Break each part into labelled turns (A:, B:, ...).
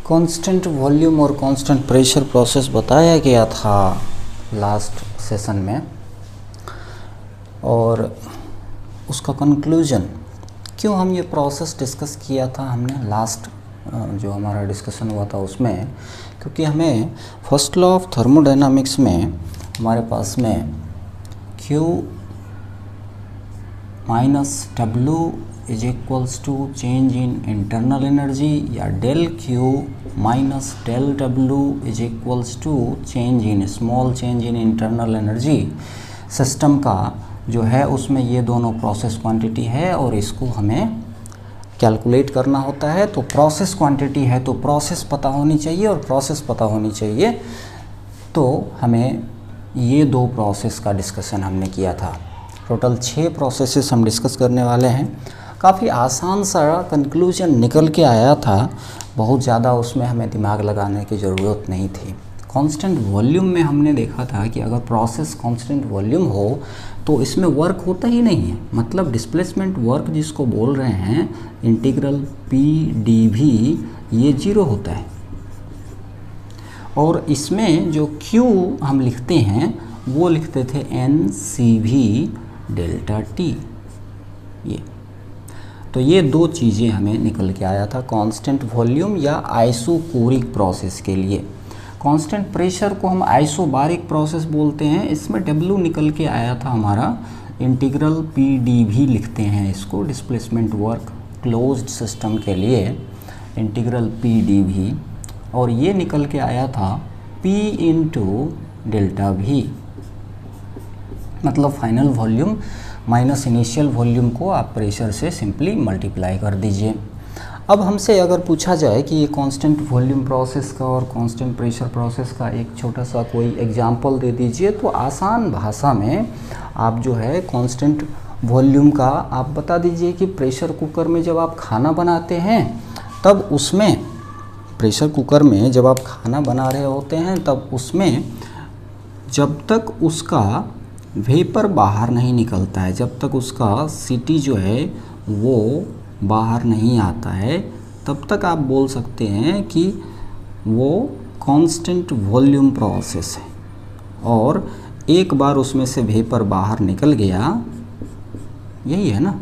A: Constant volume और constant pressure process बताया गया था लास्ट सेशन में, और उसका कंक्लूजन क्यों हम ये प्रोसेस डिस्कस किया था हमने लास्ट जो हमारा डिस्कशन हुआ था उसमें, क्योंकि हमें फर्स्ट लॉ ऑफ थर्मोडायनामिक्स में हमारे पास में Q minus W is equals to change in internal energy, या del Q minus del W is equals to change in small change in internal energy system का जो है, उसमें ये दोनों प्रोसेस क्वांटिटी है और इसको हमें कैलकुलेट करना होता है। तो प्रोसेस क्वांटिटी है तो प्रोसेस पता होनी चाहिए, और प्रोसेस पता होनी चाहिए तो हमें ये दो प्रोसेस का डिस्कशन हमने किया था। टोटल 6 प्रोसेसेस हम डिस्कस करने वाले हैं। काफ़ी आसान सा कंक्लूजन निकल के आया था, बहुत ज़्यादा उसमें हमें दिमाग लगाने की ज़रूरत नहीं थी। कांस्टेंट वॉल्यूम में हमने देखा था कि अगर प्रोसेस कांस्टेंट वॉल्यूम हो तो इसमें वर्क होता ही नहीं है, मतलब डिस्प्लेसमेंट वर्क जिसको बोल रहे हैं इंटीग्रल P/dv ये 0 होता है, और इसमें जो Q हम लिखते हैं वो लिखते थे NCV डेल्टा T। ये तो ये दो चीज़ें हमें निकल के आया था कांस्टेंट वॉल्यूम या आइसोकोरिक प्रोसेस के लिए। कांस्टेंट प्रेशर को हम आइसोबारिक प्रोसेस बोलते हैं, इसमें W निकल के आया था हमारा इंटीग्रल P/dv लिखते हैं इसको, डिस्प्लेसमेंट वर्क क्लोज्ड सिस्टम के लिए इंटीग्रल P/dv, और ये निकल के आया था P इंटू डेल्टा V, मतलब final volume minus initial volume को आप प्रेशर से सिंपली मल्टीप्लाई कर दीजिए। अब हमसे अगर पूछा जाए कि ये कांस्टेंट वॉल्यूम प्रोसेस का और कांस्टेंट प्रेशर प्रोसेस का एक छोटा सा कोई एग्जांपल दे दीजिए, तो आसान भाषा में आप जो है कांस्टेंट वॉल्यूम का आप बता दीजिए कि प्रेशर कुकर में जब आप खाना बनाते हैं तब उसमें, प्रेशर कुकर में जब आप खाना बना रहे होते हैं तब उसमें जब तक उसका वेपर बाहर नहीं निकलता है, जब तक उसका सीटी जो है वो बाहर नहीं आता है, तब तक आप बोल सकते हैं कि वो कांस्टेंट वॉल्यूम प्रोसेस है। और एक बार उसमें से वेपर बाहर निकल गया, यही है ना,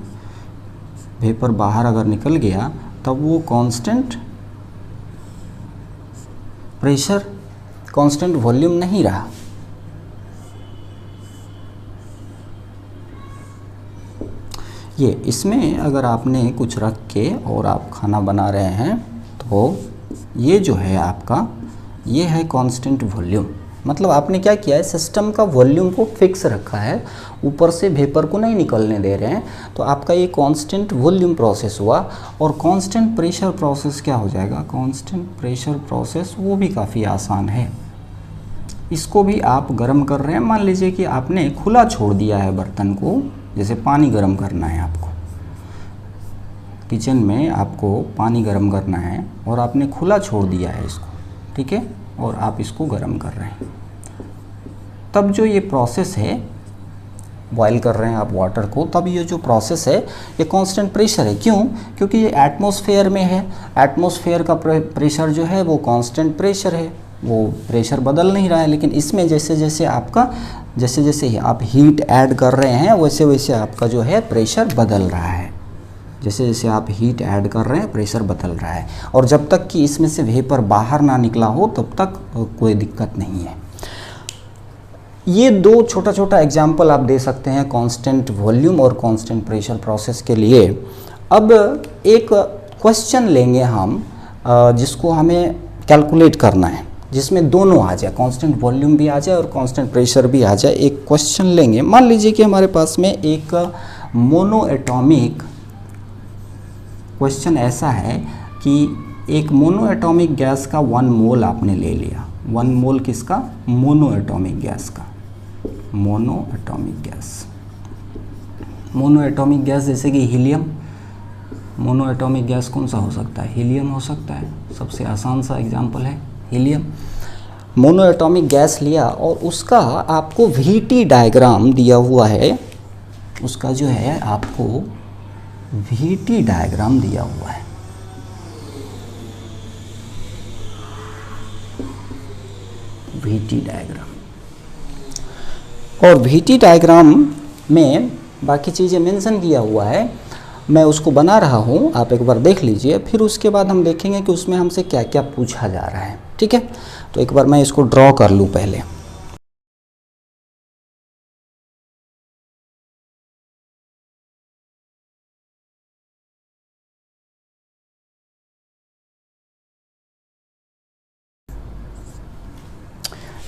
A: वेपर बाहर अगर निकल गया तब वो कांस्टेंट प्रेशर कांस्टेंट वॉल्यूम नहीं रहा। ये इसमें अगर आपने कुछ रख के और आप खाना बना रहे हैं तो ये जो है आपका, ये है कांस्टेंट वॉल्यूम, मतलब आपने क्या किया है, सिस्टम का वॉल्यूम को फिक्स रखा है, ऊपर से वेपर को नहीं निकलने दे रहे हैं, तो आपका ये कांस्टेंट वॉल्यूम प्रोसेस हुआ। और कांस्टेंट प्रेशर प्रोसेस क्या हो जाएगा, कांस्टेंट प्रेशर प्रोसेस वो भी काफ़ी आसान है। इसको भी आप गर्म कर रहे हैं, मान लीजिए कि आपने खुला छोड़ दिया है बर्तन को, जैसे पानी गर्म करना है आपको, किचन में आपको पानी गर्म करना है और आपने खुला छोड़ दिया है इसको, ठीक है, और आप इसको गर्म कर रहे हैं, तब जो ये प्रोसेस है, बॉयल कर रहे हैं आप वाटर को, तब ये जो प्रोसेस है ये कांस्टेंट प्रेशर है। क्यों? क्योंकि ये एटमॉस्फेयर में है, एटमॉस्फेयर का प्रेशर जो है वो कांस्टेंट प्रेशर है, वो प्रेशर बदल नहीं रहा है। लेकिन इसमें जैसे जैसे आप हीट ऐड कर रहे हैं वैसे वैसे आपका जो है प्रेशर बदल रहा है, जैसे जैसे आप हीट ऐड कर रहे हैं प्रेशर बदल रहा है, और जब तक कि इसमें से वेपर बाहर ना निकला हो तब तक कोई दिक्कत नहीं है। ये दो छोटा छोटा एग्जाम्पल आप दे सकते हैं कांस्टेंट वॉल्यूम और कांस्टेंट प्रेशर प्रोसेस के लिए। अब एक क्वेश्चन लेंगे हम जिसको हमें कैलकुलेट करना है, जिसमें दोनों आ जाए, कांस्टेंट वॉल्यूम भी आ जाए और कांस्टेंट प्रेशर भी आ जाए। एक क्वेश्चन लेंगे, मान लीजिए कि हमारे पास में एक मोनो एटॉमिक क्वेश्चन ऐसा है कि एक मोनो एटॉमिक गैस का 1 मोल आपने ले लिया। 1 मोल किसका? मोनो एटॉमिक गैस का। Mono atomic gas, mono atomic gas जैसे कि हीलियम। मोनो एटॉमिक गैस कौन सा हो सकता है? हीलियम हो सकता है, सबसे आसान सा एग्जाम्पल है हीलियम। मोनो एटॉमिक गैस लिया और उसका आपको VT डायग्राम दिया हुआ है, उसका जो है आपको VT डायग्राम दिया हुआ है। VT diagram. और VT डायग्राम में बाकी चीज़ें मेंशन किया हुआ है, मैं उसको बना रहा हूँ, आप एक बार देख लीजिए, फिर उसके बाद हम देखेंगे कि उसमें हमसे क्या क्या पूछा जा रहा है। ठीक है, तो एक बार मैं इसको ड्रॉ कर लूँ पहले।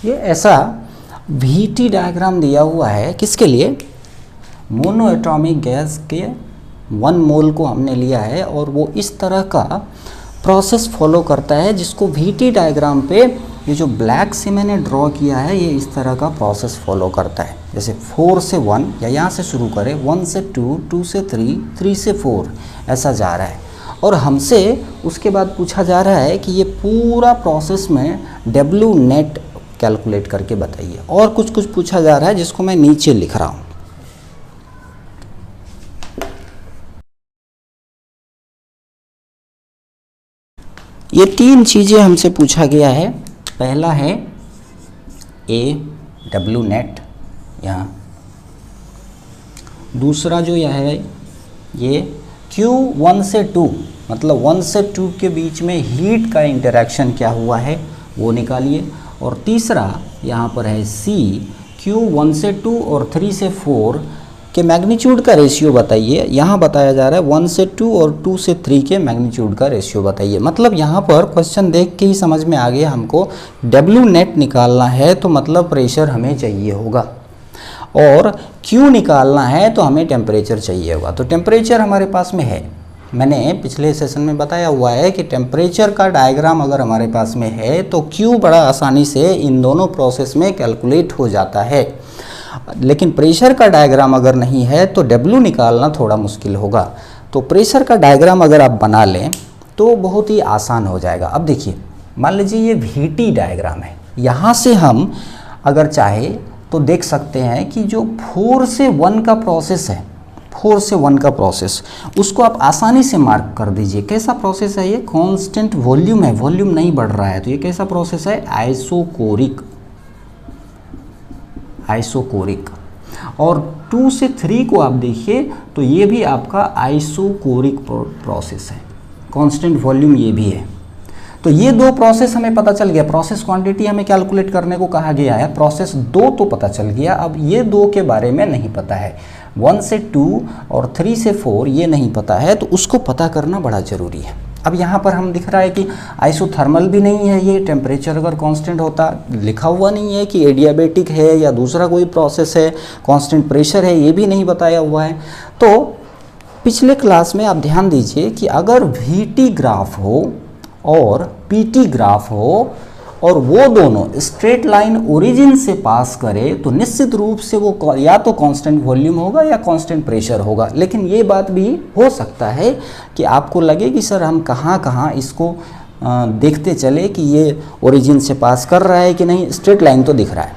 A: ये ऐसा VT डायग्राम दिया हुआ है, किसके लिए? मोनो एटॉमिक गैस के 1 मोल को हमने लिया है और वो इस तरह का प्रोसेस फॉलो करता है, जिसको VT डायग्राम पे ये जो ब्लैक से मैंने ड्रॉ किया है, ये इस तरह का प्रोसेस फॉलो करता है। जैसे 4 से 1, या यहाँ से शुरू करें 1 से 2, 2 से 3, 3 से 4, ऐसा जा रहा है। और हमसे उसके बाद पूछा जा रहा है कि ये पूरा प्रोसेस में W नेट कैलकुलेट करके बताइए। और कुछ पूछा जा रहा है जिसको मैं नीचे लिख रहा हूँ। ये 3 चीज़ें हमसे पूछा गया है। पहला है W नेट यहाँ, दूसरा जो यह है ये Q 1 से 2, मतलब 1 से 2 के बीच में हीट का इंटरेक्शन क्या हुआ है वो निकालिए। और तीसरा यहाँ पर है C, Q 1 से 2 और 3 से 4 के मैग्नीट्यूड का रेशियो बताइए। यहाँ बताया जा रहा है 1 से 2 और 2 से 3 के मैग्नीट्यूड का रेशियो बताइए। मतलब यहाँ पर क्वेश्चन देख के ही समझ में आ गया हमको W नेट निकालना है तो मतलब प्रेशर हमें चाहिए होगा, और Q निकालना है तो हमें टेम्परेचर चाहिए होगा। तो टेम्परेचर हमारे पास में है, मैंने पिछले सेशन में बताया हुआ है कि टेम्परेचर का डायग्राम अगर हमारे पास में है तो Q बड़ा आसानी से इन दोनों प्रोसेस में कैलकुलेट हो जाता है। लेकिन प्रेशर का डायग्राम अगर नहीं है तो W निकालना थोड़ा मुश्किल होगा। तो प्रेशर का डायग्राम अगर आप बना लें तो बहुत ही आसान हो जाएगा। अब देखिए, मान लीजिए ये VT डायग्राम है, यहाँ से हम अगर चाहे तो देख सकते हैं कि जो 4 से 1 का प्रोसेस है, 4 से 1 का प्रोसेस, उसको आप आसानी से मार्क कर दीजिए। कैसा प्रोसेस है ये? कांस्टेंट वॉल्यूम है, वॉल्यूम नहीं बढ़ रहा है। तो ये कैसा प्रोसेस है? आइसोकोरिक। और 2 से 3 को आप देखिए तो ये भी आपका आइसोकोरिक प्रोसेस है, कांस्टेंट वॉल्यूम ये भी है। तो ये 2 प्रोसेस हमें पता चल गया। प्रोसेस क्वांटिटी हमें कैलकुलेट करने को कहा गया है, प्रोसेस 2 तो पता चल गया। अब ये 2 के बारे में नहीं पता है, 1 से 2 और 3 से 4 ये नहीं पता है, तो उसको पता करना बड़ा ज़रूरी है। अब यहाँ पर हम दिख रहा है कि आइसोथर्मल भी नहीं है, ये टेम्परेचर अगर कांस्टेंट होता, लिखा हुआ नहीं है कि एडियाबेटिक है या दूसरा कोई प्रोसेस है, कांस्टेंट प्रेशर है, ये भी नहीं बताया हुआ है। तो पिछले क्लास में आप ध्यान दीजिए कि अगर VT ग्राफ हो और PT ग्राफ हो और वो दोनों स्ट्रेट लाइन ओरिजिन से पास करे तो निश्चित रूप से वो या तो कांस्टेंट वॉल्यूम होगा या कांस्टेंट प्रेशर होगा। लेकिन ये बात भी हो सकता है कि आपको लगे कि सर हम कहाँ इसको देखते चले कि ये ओरिजिन से पास कर रहा है कि नहीं, स्ट्रेट लाइन तो दिख रहा है।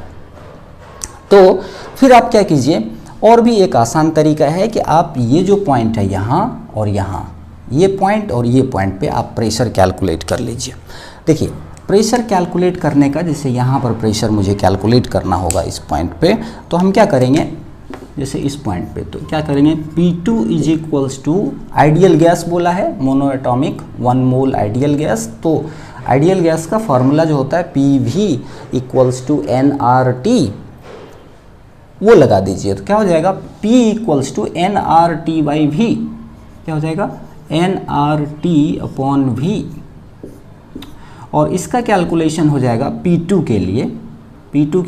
A: तो फिर आप क्या कीजिए, और भी एक आसान तरीका है कि आप ये जो पॉइंट है यहाँ और यहाँ, ये पॉइंट और ये पॉइंट पे आप प्रेशर कैलकुलेट कर लीजिए। देखिए, प्रेशर कैलकुलेट करने का, जैसे यहाँ पर प्रेशर मुझे कैलकुलेट करना होगा इस पॉइंट पे, तो हम क्या करेंगे, जैसे इस पॉइंट पे तो क्या करेंगे, P2 is equals to ideal gas बोला है, mono atomic 1 mole ideal gas. तो आइडियल गैस का फॉर्मूला जो होता है PV इक्वल्स टू nRT, वो लगा दीजिए। तो क्या हो जाएगा, P इक्वल्स टू nRT/V, क्या हो जाएगा, nRT/V। और इसका कैलकुलेशन हो जाएगा P2 के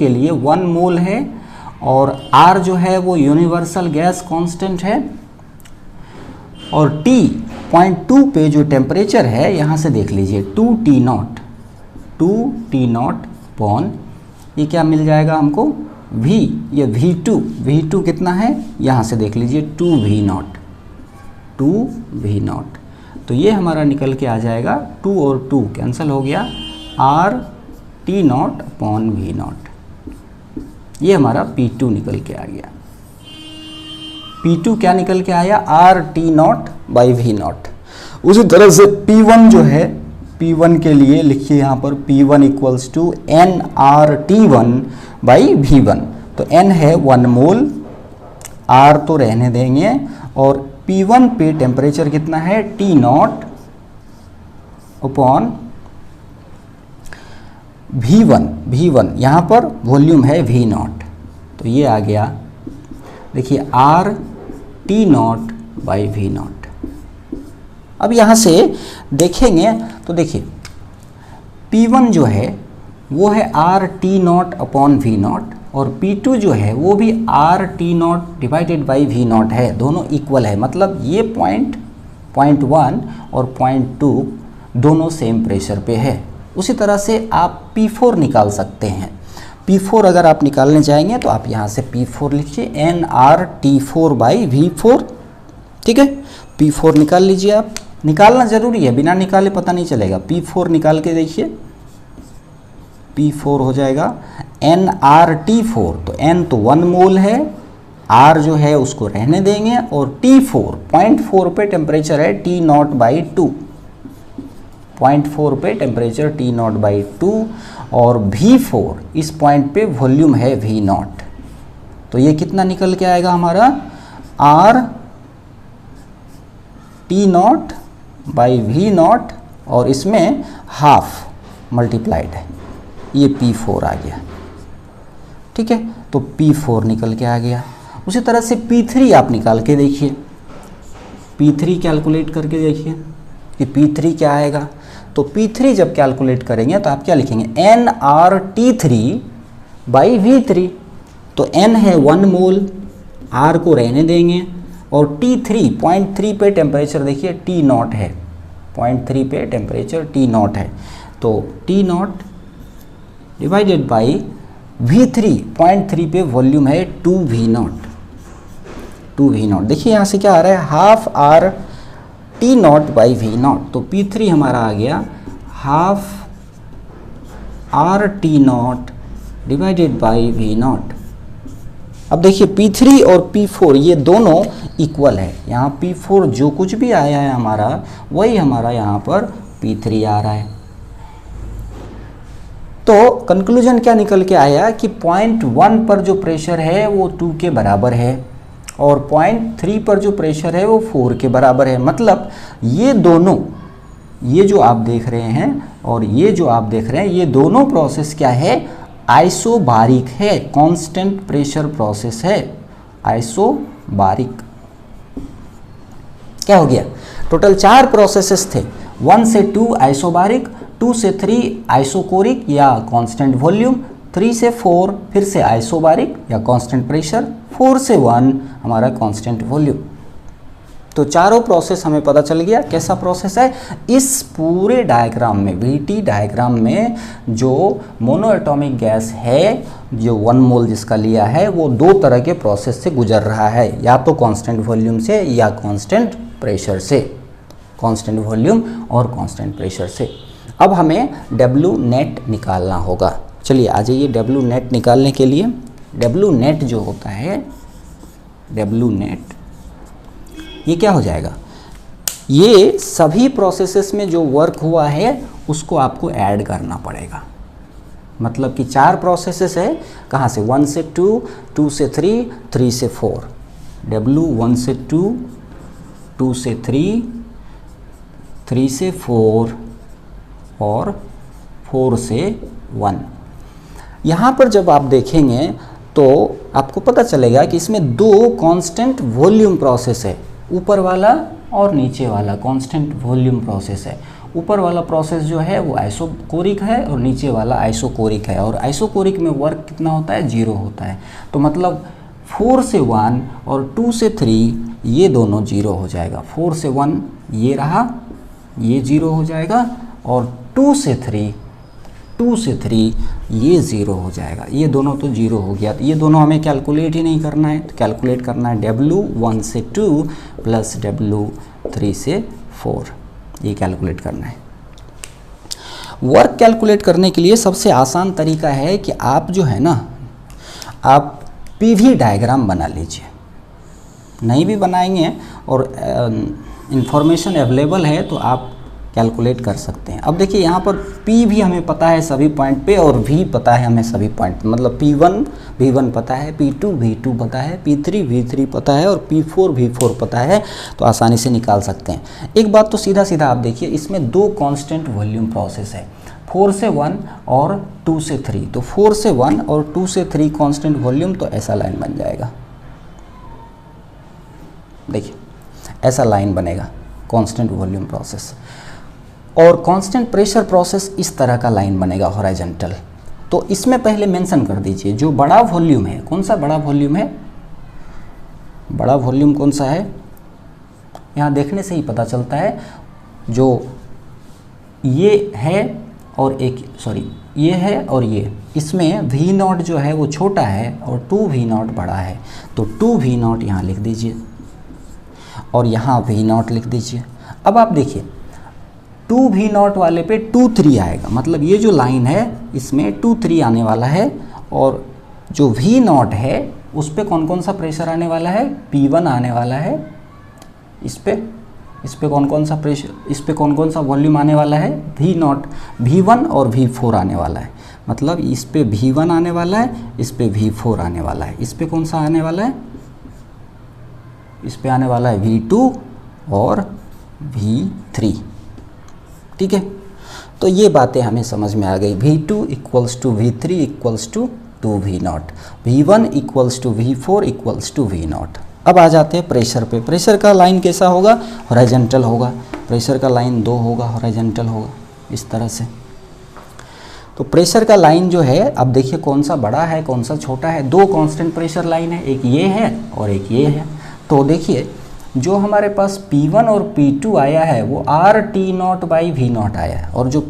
A: लिए 1 मोल है, और R जो है वो यूनिवर्सल गैस कांस्टेंट है, और T 0.2 पे जो टेम्परेचर है, यहाँ से देख लीजिए 2T0 अपॉन ये क्या मिल जाएगा हमको, V, ये V2 कितना है, यहाँ से देख लीजिए 2V0। तो ये हमारा निकल के आ जाएगा, 2 और 2 कैंसिल हो गया, RT0 अपॉन V0। ये हमारा P2 निकल के आ गया। P2 क्या निकल के आया, RT0/V0। उसी तरह से P1 जो है P1 के लिए लिखिए यहाँ पर P1 इक्वल्स टू nRT1/V1। तो n है 1 मोल, R तो रहने देंगे, और P1 पे टेम्परेचर कितना है T0 अपॉन V1 यहाँ पर वॉल्यूम है V0। तो ये आ गया, देखिए RT0/V0। अब यहाँ से देखेंगे तो देखिए P1 जो है वो है RT0 अपॉन V0, और P2 जो है वो भी RT0/V0 है, दोनों इक्वल है। मतलब ये पॉइंट 1 और पॉइंट 2 दोनों सेम प्रेशर पे है। उसी तरह से आप P4 निकाल सकते हैं। P4 अगर आप निकालने जाएंगे तो आप यहाँ से P4 लिखिए nRT4/V4, ठीक है। P4 निकाल लीजिए, आप निकालना ज़रूरी है, बिना निकाले पता नहीं चलेगा। P4 निकाल के देखिए, P4 हो जाएगा nRT4, तो n तो 1 मोल है, R जो है उसको रहने देंगे, और T4 0.4 पे टेम्परेचर है T0/2, 0.4 पे टेम्परेचर T0/2, और V4 इस पॉइंट पे वॉल्यूम है V0। तो ये कितना निकल के आएगा हमारा RT0/V0, और इसमें हाफ मल्टीप्लाइड है, ये P4 आ गया, ठीक है। तो P4 निकल के आ गया। उसी तरह से P3 आप निकाल के देखिए, P3 कैलकुलेट करके देखिए कि P3 क्या आएगा। तो P3 जब कैलकुलेट करेंगे तो आप क्या लिखेंगे nRT3/V3। तो n है 1 मोल, R को रहने देंगे, और T3 0.3 पे टेम्परेचर देखिए T0 है, 0.3 पे टेम्परेचर T0 है। तो T0 डिवाइडेड बाई V3 0.3 पे वॉल्यूम है 2V0। देखिए यहाँ से क्या आ रहा है, हाफ RT0/V0। तो P3 हमारा आ गया half RT0 divided by V0। अब देखिए P3 और P4 ये दोनों इक्वल है। यहाँ P4 जो कुछ भी आया है हमारा, वही हमारा यहाँ पर P3 आ रहा है। तो कंक्लूजन क्या निकल के आया कि पॉइंट 1 पर जो प्रेशर है वो 2 के बराबर है, और पॉइंट 3 पर जो प्रेशर है वो 4 के बराबर है। मतलब ये दोनों, ये जो आप देख रहे हैं और ये जो आप देख रहे हैं, ये दोनों प्रोसेस क्या है, आइसोबारिक है, कांस्टेंट प्रेशर प्रोसेस है, आइसोबारिक। क्या हो गया, टोटल 4 प्रोसेसेस थे, 1 से 2 आइसोबारिक, 2 से 3 आइसोकोरिक या कांस्टेंट वॉल्यूम, 3 से 4 फिर से आइसोबारिक या कांस्टेंट प्रेशर, 4 से 1 हमारा कांस्टेंट वॉल्यूम। तो चारों प्रोसेस हमें पता चल गया कैसा प्रोसेस है। इस पूरे डायग्राम में, VT डायग्राम में जो मोनोएटॉमिक गैस है, जो 1 मोल जिसका लिया है, वो 2 तरह के प्रोसेस से गुजर रहा है, या तो कांस्टेंट वॉल्यूम से या कांस्टेंट प्रेशर से, कांस्टेंट वॉल्यूम और कांस्टेंट प्रेशर से। अब हमें W नेट निकालना होगा। चलिए आ जाइए W नेट निकालने के लिए। W नेट जो होता है, W नेट ये क्या हो जाएगा, ये सभी प्रोसेसेस में जो वर्क हुआ है उसको आपको ऐड करना पड़ेगा। मतलब कि 4 प्रोसेसेस है, कहाँ से, 1 से 2, 2 से 3, 3 से 4। W 1 से 2, 2 से 3, 3 से 4 और 4 से 1। यहाँ पर जब आप देखेंगे तो आपको पता चलेगा कि इसमें 2 कांस्टेंट वॉल्यूम प्रोसेस है, ऊपर वाला और नीचे वाला कांस्टेंट वॉल्यूम प्रोसेस है। ऊपर वाला प्रोसेस जो है वो आइसोकोरिक है और नीचे वाला आइसोकोरिक है, और आइसोकोरिक में वर्क कितना होता है, 0 होता है। तो मतलब 4 से 1 और 2 से 3 ये दोनों 0 हो जाएगा। 4 से 1 ये रहा, ये 0 हो जाएगा, और 2 से 3 ये 0 हो जाएगा। ये दोनों तो 0 हो गया। तो ये दोनों हमें कैलकुलेट ही नहीं करना है, तो कैलकुलेट करना है W 1 से 2 प्लस W 3 से 4, ये कैलकुलेट करना है। वर्क कैलकुलेट करने के लिए सबसे आसान तरीका है कि आप जो है ना, आप PV डायग्राम बना लीजिए। नहीं भी बनाएंगे और इंफॉर्मेशन अवेलेबल है तो आप कैलकुलेट कर सकते हैं। अब देखिए यहाँ पर P भी हमें पता है सभी पॉइंट पे और V पता है हमें सभी पॉइंट पे, मतलब P1 V1 पता है, P2 V2 पता है, P3 V3 पता है और P4 V4 पता है, तो आसानी से निकाल सकते हैं। एक बात तो सीधा सीधा आप देखिए, इसमें दो कांस्टेंट वॉल्यूम प्रोसेस है, 4 से 1 और 2 से 3। तो 4 से 1 और 2 से 3 कांस्टेंट वॉल्यूम, तो ऐसा लाइन बन जाएगा। देखिए ऐसा लाइन बनेगा कांस्टेंट वॉल्यूम प्रोसेस। और कांस्टेंट प्रेशर प्रोसेस इस तरह का लाइन बनेगा हॉरिजॉन्टल। तो इसमें पहले मेंशन कर दीजिए जो बड़ा वॉल्यूम है, कौन सा बड़ा वॉल्यूम है, बड़ा वॉल्यूम कौन सा है, यहाँ देखने से ही पता चलता है, जो ये है और एक ये है और ये, इसमें V0 जो है वो छोटा है और 2V0 बड़ा है, तो 2V0 यहाँ लिख दीजिए और यहाँ V0 लिख दीजिए। अब आप देखिए 2V0 वाले पे 2-3 आएगा, मतलब ये जो लाइन है इसमें 2-3 आने वाला है, और जो V0 है उस पे कौन कौन सा प्रेशर आने वाला है, P1 आने वाला है, इस पे कौन कौन सा प्रेशर, इस पे कौन कौन सा वॉल्यूम आने वाला है, V0, V1 और V4 आने वाला है, मतलब इस पे V1 आने वाला है, इस पे V4 आने वाला है, इस पे कौन सा आने वाला है, इस पे आने वाला है V2 और V3। ठीक है, तो ये बातें हमें समझ में आ गई। V2 equals to V3 equals to 2V0, V1 equals to V4 equals to V0। अब आ जाते हैं प्रेशर पे। प्रेशर का लाइन कैसा होगा, हॉरिजॉन्टल होगा, प्रेशर का लाइन 2 होगा, हॉरिजॉन्टल होगा इस तरह से। तो प्रेशर का लाइन जो है, अब देखिए कौन सा बड़ा है कौन सा छोटा है, दो कांस्टेंट प्रेशर लाइन है, एक ये है और एक ये है। तो देखिए जो हमारे पास P1 और P2 आया है वो RT0/V0 आया है, और जो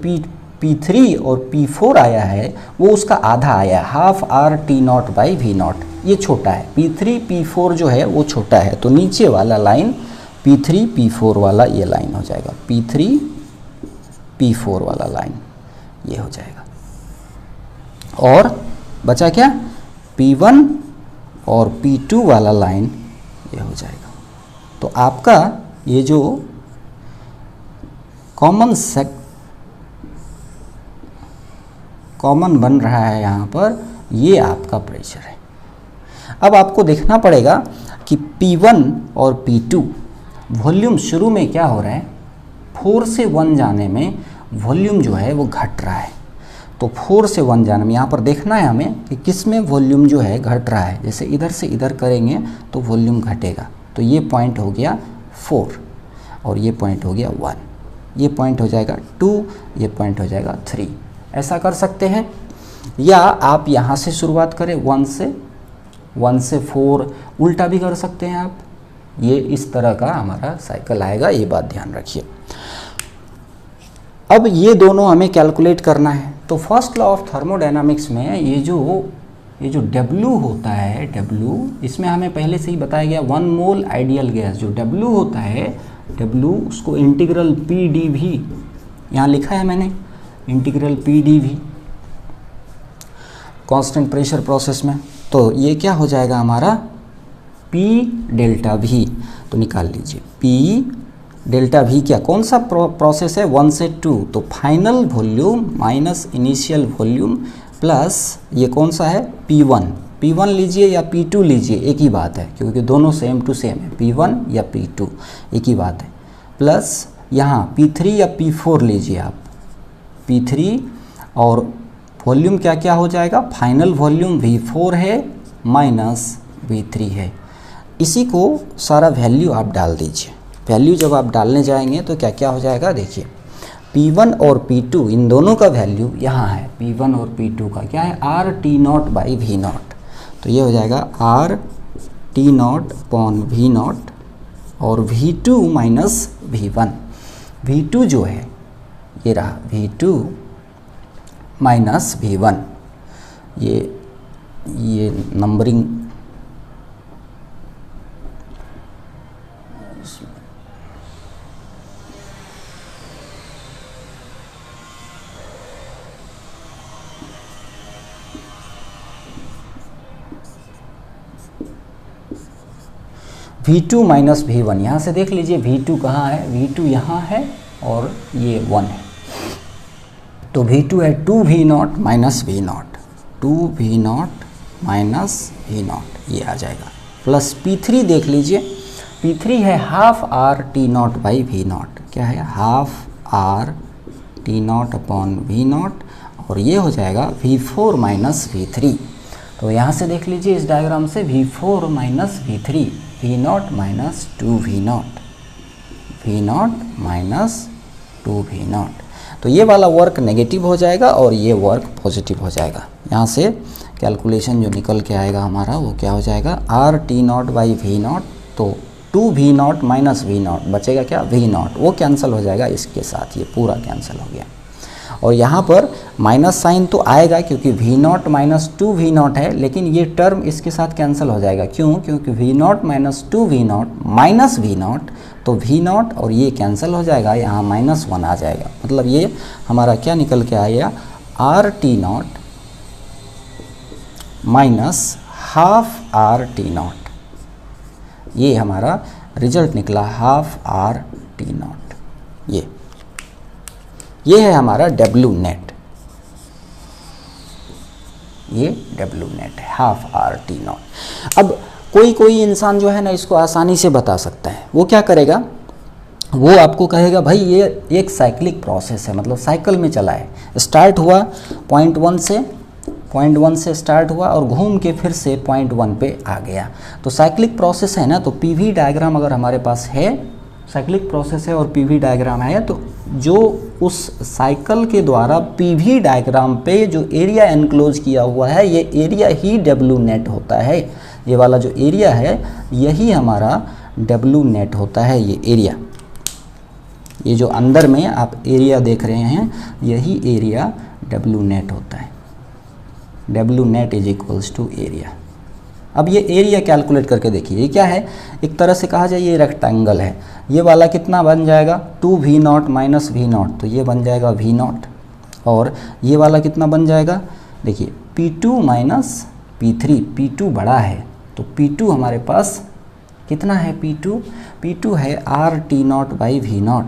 A: P3 और P4 आया है वो उसका आधा आया है, हाफ RT0/V0, ये छोटा है। P3 P4 जो है वो छोटा है, तो नीचे वाला लाइन P3 P4 वाला ये लाइन हो जाएगा, P3 P4 वाला लाइन ये हो जाएगा। और बचा क्या, P1 और P2 वाला लाइन ये हो जाएगा। तो आपका ये जो कॉमन बन रहा है यहाँ पर, ये आपका प्रेशर है। अब आपको देखना पड़ेगा कि P1 और P2 वॉल्यूम शुरू में क्या हो रहा है, 4 से 1 जाने में वॉल्यूम जो है वो घट रहा है। तो 4 से 1 जाने में यहाँ पर देखना है हमें कि किस में वॉल्यूम जो है घट रहा है। जैसे इधर से इधर करेंगे तो वॉल्यूम घटेगा, तो ये पॉइंट हो गया 4 और ये पॉइंट हो गया 1, ये पॉइंट हो जाएगा 2, ये पॉइंट हो जाएगा 3। ऐसा कर सकते हैं, या आप यहाँ से शुरुआत करें 1 से 4, उल्टा भी कर सकते हैं आप। ये इस तरह का हमारा साइकिल आएगा, ये बात ध्यान रखिए। अब ये दोनों हमें कैलकुलेट करना है। तो फर्स्ट लॉ ऑफ थर्मोडायनामिक्स में ये जो W होता है, W इसमें हमें पहले से ही बताया गया 1 मोल आइडियल गैस, जो W होता है, W उसको इंटीग्रल PdV यहाँ लिखा है मैंने, integral PdV constant pressure process में। तो ये क्या हो जाएगा हमारा P डेल्टा V, तो निकाल लीजिए P डेल्टा V क्या, कौन सा प्रोसेस है, 1 से 2, तो final volume minus initial volume plus ये कौन सा है P1 लीजिए या P2 लीजिए, एक ही बात है क्योंकि दोनों सेम टू सेम है, P1 या P2 एक ही बात है, प्लस यहाँ P3 या P4 लीजिए आप, P3, और वॉल्यूम क्या क्या हो जाएगा, फाइनल वॉल्यूम V4 है माइनस V3 है। इसी को सारा वैल्यू आप डाल दीजिए। वैल्यू जब आप डालने जाएंगे तो क्या क्या हो जाएगा, देखिए P1 और P2 इन दोनों का वैल्यू यहाँ है, P1 और P2 का क्या है, RT0/V0, तो ये हो जाएगा RT0/V0 और V2 माइनस V1, V2 जो है ये रहा V2 माइनस V1, ये नंबरिंग V2 माइनस V1, यहाँ से देख लीजिए V2 कहाँ है, V2 यहाँ है और ये 1 है। तो V2 है 2V0 minus V0, 2V0 minus V0 ये आ जाएगा, प्लस P3 देख लीजिए, P3 है half R T0 by V0, क्या है half R T0 upon V0, और ये हो जाएगा V4 माइनस V3। तो यहाँ से देख लीजिए इस डायग्राम से V4 minus V3, V0 minus 2V0, V0 minus 2V0। तो ये वाला वर्क नेगेटिव हो जाएगा और ये वर्क पॉजिटिव हो जाएगा। यहाँ से कैलकुलेशन जो निकल के आएगा हमारा वो क्या हो जाएगा, R T0 बाई V0, तो 2V0 माइनस V0 बचेगा क्या, V0, वो कैंसिल हो जाएगा इसके साथ, ये पूरा कैंसिल हो गया। और यहाँ पर माइनस साइन तो आएगा क्योंकि V0 माइनस 2V0 है, लेकिन ये टर्म इसके साथ कैंसिल हो जाएगा। क्यों, क्योंकि V0 minus 2V0 minus V0, तो V0 और ये कैंसिल हो जाएगा, यहाँ माइनस 1 आ जाएगा। मतलब ये हमारा क्या निकल के आएगा, R T0 minus half R T0, ये हमारा रिजल्ट निकला हाफ R T0। ये है हमारा W नेट, ये W नेट है हाफ R T0। अब कोई इंसान जो है ना इसको आसानी से बता सकता है। वो क्या करेगा, वो आपको कहेगा भाई ये एक साइक्लिक प्रोसेस है, मतलब साइकिल में चला है, स्टार्ट हुआ पॉइंट 1 से स्टार्ट हुआ और घूम के फिर से पॉइंट 1 पे आ गया। तो साइक्लिक प्रोसेस है ना, तो पीवी डायग्राम अगर हमारे पास है, साइक्लिक प्रोसेस है और पीवी डायग्राम है, तो जो उस साइकिल के द्वारा पीवी डायग्राम पे जो एरिया एनक्लोज किया हुआ है, ये एरिया ही W नेट होता है। ये वाला जो एरिया है यही हमारा W नेट होता है। ये एरिया, ये जो अंदर में आप एरिया देख रहे हैं, यही एरिया W नेट होता है। W net is equals to area. अब ये एरिया कैलकुलेट करके देखिए, ये क्या है, एक तरह से कहा जाए ये रेक्टेंगल है। ये वाला कितना बन जाएगा, 2V0 माइनस V0, तो ये बन जाएगा V0, और ये वाला कितना बन जाएगा, देखिए P2 माइनस P3, P2 बड़ा है तो P2 हमारे पास कितना है, P2 है R T0 by V0,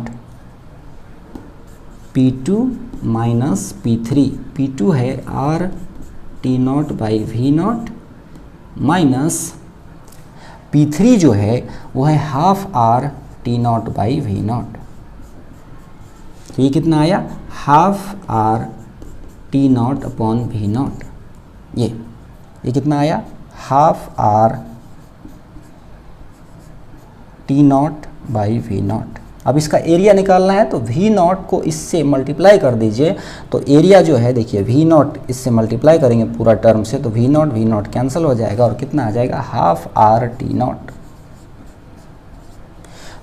A: P2 minus P3 है R T0 by V0 minus P3 जो है वो है half R T0 by V0। तो ये कितना आया, half R T0 upon V0। ये कितना आया, half R T0 by V0। अब इसका एरिया निकालना है तो V0 को इससे मल्टीप्लाई कर दीजिए, तो एरिया जो है देखिए V0 इससे मल्टीप्लाई करेंगे पूरा टर्म से, तो V0 कैंसिल हो जाएगा और कितना आ जाएगा, हाफ R T0।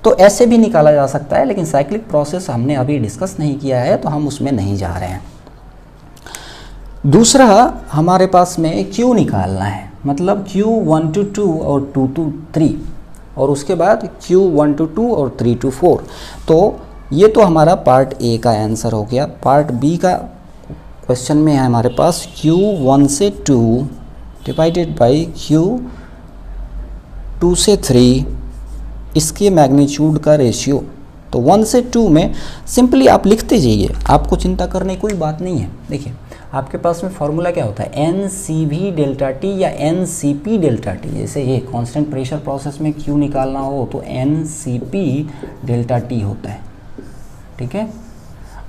A: तो ऐसे भी निकाला जा सकता है, लेकिन साइक्लिक प्रोसेस हमने अभी डिस्कस नहीं किया है तो हम उसमें नहीं जा रहे हैं। दूसरा हमारे पास में Q निकालना है, मतलब Q1 to 2 और 2 to 3, और उसके बाद Q1 to 2 और 3 to 4। तो ये तो हमारा पार्ट ए का आंसर हो गया। पार्ट बी का क्वेश्चन में है हमारे पास Q1 से 2 डिवाइडेड बाई Q2 से 3, इसके मैग्नीट्यूड का रेशियो। तो 1 से 2 में सिंपली आप लिखते जाइए, आपको चिंता करने की कोई बात नहीं है। देखिए आपके पास में फॉर्मूला क्या होता है, NCV डेल्टा टी या NCP डेल्टा टी। जैसे ये कांस्टेंट प्रेशर प्रोसेस में Q निकालना हो तो NCP डेल्टा टी होता है, ठीक है,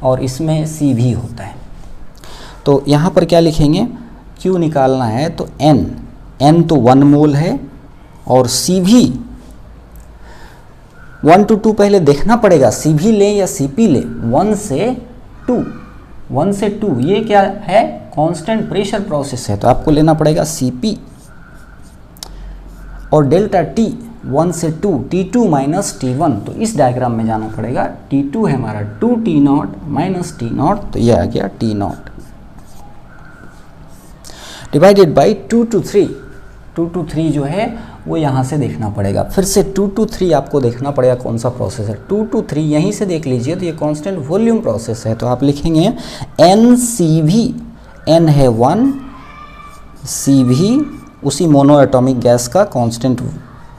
A: और इसमें CV होता है। तो यहाँ पर क्या लिखेंगे, Q निकालना है तो N तो 1 मोल है, और CV 1 to 2 पहले देखना पड़ेगा, CV ले या CP ले। 1 से 2 ये क्या है, कांस्टेंट प्रेशर प्रोसेस है, तो आपको लेना पड़ेगा CP। और डेल्टा T 1 से 2 T2 माइनस T1, तो इस डायग्राम में जाना पड़ेगा। T2 है हमारा 2T0 माइनस T0, तो ये आ गया T0 divided by 2 to 3। 2 to 3 जो है वो यहाँ से देखना पड़ेगा। फिर से 2 to 3 आपको देखना पड़ेगा कौन सा प्रोसेस है। 2 to 3 यहीं से देख लीजिए, तो ये कांस्टेंट वॉल्यूम प्रोसेस है, तो आप लिखेंगे NCV, N है 1, CV उसी मोनो एटॉमिक गैस का constant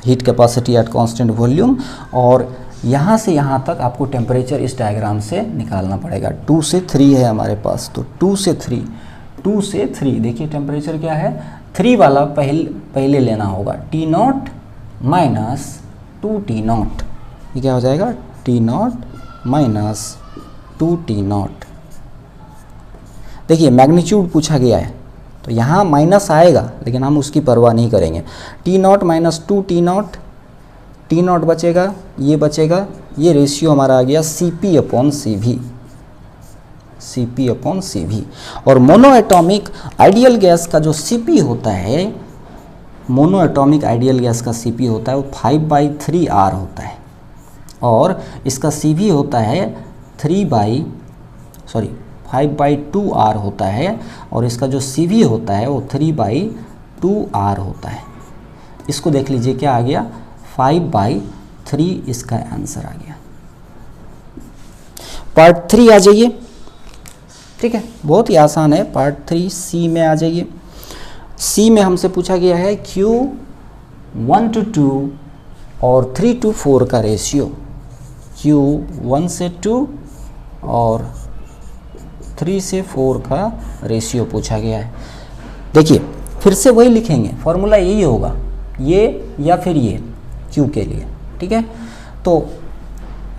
A: heat capacity at constant volume, और यहाँ से यहाँ तक आपको टेम्परेचर इस डायग्राम से निकालना पड़ेगा। 2 से 3 है हमारे पास, तो 2 से 3 देखिए टेम्परेचर क्या है, 3 वाला पहले लेना होगा, T0 माइनस 2T0, ये क्या हो जाएगा, T0 माइनस 2T0। देखिए मैग्नीट्यूड पूछा गया है तो यहाँ माइनस आएगा, लेकिन हम उसकी परवाह नहीं करेंगे। T0 माइनस 2T0, T0 बचेगा, ये बचेगा, ये रेशियो हमारा आ गया Cp अपॉन CV। और मोनो एटॉमिक आइडियल गैस का जो Cp होता है, मोनो एटॉमिक आइडियल गैस का Cp होता है वो 5/3R होता है, और इसका CV होता है 5/2R होता है, और इसका जो CV होता है वो 3/2R होता है। इसको देख लीजिए क्या आ गया, 5/3 इसका आंसर आ गया। पार्ट 3 आ जाइए, ठीक है, बहुत ही आसान है। पार्ट 3 सी में आ जाइए। सी में हमसे पूछा गया है Q 1 to 2 और 3 to 4 का रेशियो, Q 1 से 2 और 3 से 4 का रेशियो पूछा गया है। देखिए फिर से वही लिखेंगे, फॉर्मूला यही होगा, ये या फिर ये Q के लिए, ठीक है। तो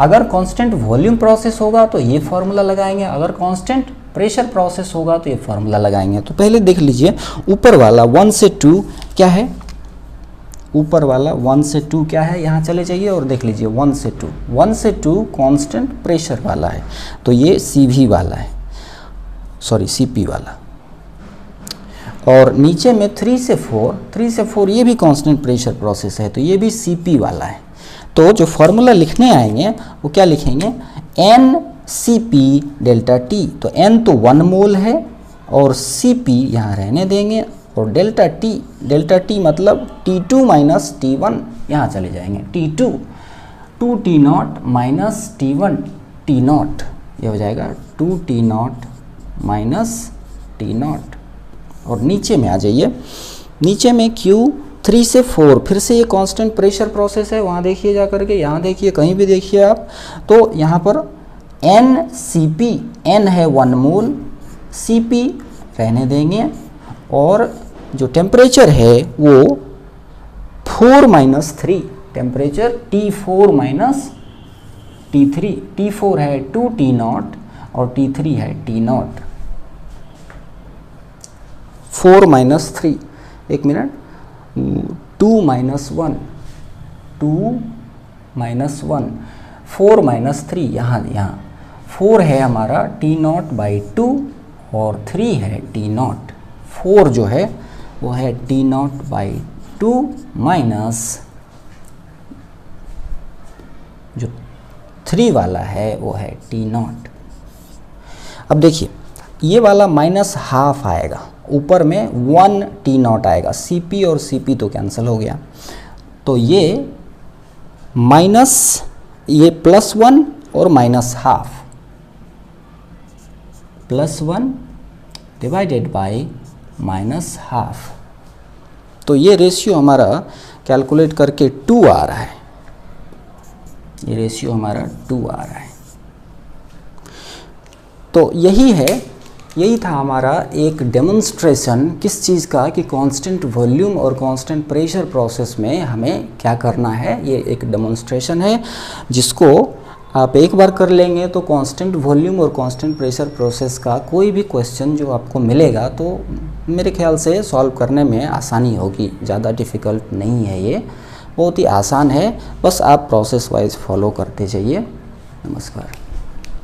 A: अगर कांस्टेंट वॉल्यूम प्रोसेस होगा तो ये फार्मूला लगाएंगे, अगर कांस्टेंट प्रेशर प्रोसेस होगा तो ये फार्मूला लगाएंगे। तो पहले देख लीजिए ऊपर वाला 1 से 2 क्या है, ऊपर वाला 1 से 2 क्या है, यहाँ चले जाइए और देख लीजिए 1 से 2 कांस्टेंट प्रेशर वाला है, तो ये CV वाला है, सॉरी CP वाला। और नीचे में 3 से 4 ये भी कांस्टेंट प्रेशर प्रोसेस है, तो ये भी CP वाला है। तो जो फॉर्मूला लिखने आएंगे वो क्या लिखेंगे, NCP डेल्टा T। तो N तो 1 मोल है और CP यहाँ रहने देंगे, और डेल्टा T मतलब T2 माइनस T1, यहाँ चले जाएंगे, T2 2T0 minus T1 T0, ये हो जाएगा 2T0 माइनस T0। और नीचे में आ जाइए, नीचे में Q 3 से 4 फिर से ये कांस्टेंट प्रेशर प्रोसेस है, वहाँ देखिए जा करके, यहाँ देखिए, कहीं भी देखिए आप, तो यहाँ पर NCP, N है 1 मोल, CP रहने देंगे, और जो टेम्परेचर है वो 4 minus 3, temperature T4 minus T3, T4 है 2T0 और T3 है T0। 4 माइनस 3, एक मिनट, 2 माइनस 1, 4 माइनस 3, यहाँ 4 है हमारा T0/2 और 3 है T0। 4 जो है वो है T0/2 माइनस जो 3 वाला है वो है T0। अब देखिए ये वाला माइनस हाफ आएगा, ऊपर में 1 T0 आएगा, CP और CP तो कैंसिल हो गया, तो ये माइनस, ये +1 और minus half, +1 divided by minus half. तो ये रेशियो हमारा कैलकुलेट करके 2 आ रहा है, ये रेशियो हमारा 2 आ रहा है। तो यही था हमारा एक डेमोन्स्ट्रेशन किस चीज़ का, कि कांस्टेंट वॉल्यूम और कांस्टेंट प्रेशर प्रोसेस में हमें क्या करना है। ये एक डेमोन्स्ट्रेशन है जिसको आप एक बार कर लेंगे तो कांस्टेंट वॉल्यूम और कांस्टेंट प्रेशर प्रोसेस का कोई भी क्वेश्चन जो आपको मिलेगा तो मेरे ख्याल से सॉल्व करने में आसानी होगी। ज़्यादा डिफ़िकल्ट नहीं है, ये बहुत ही आसान है, बस आप प्रोसेस वाइज फॉलो करते जाइए। नमस्कार।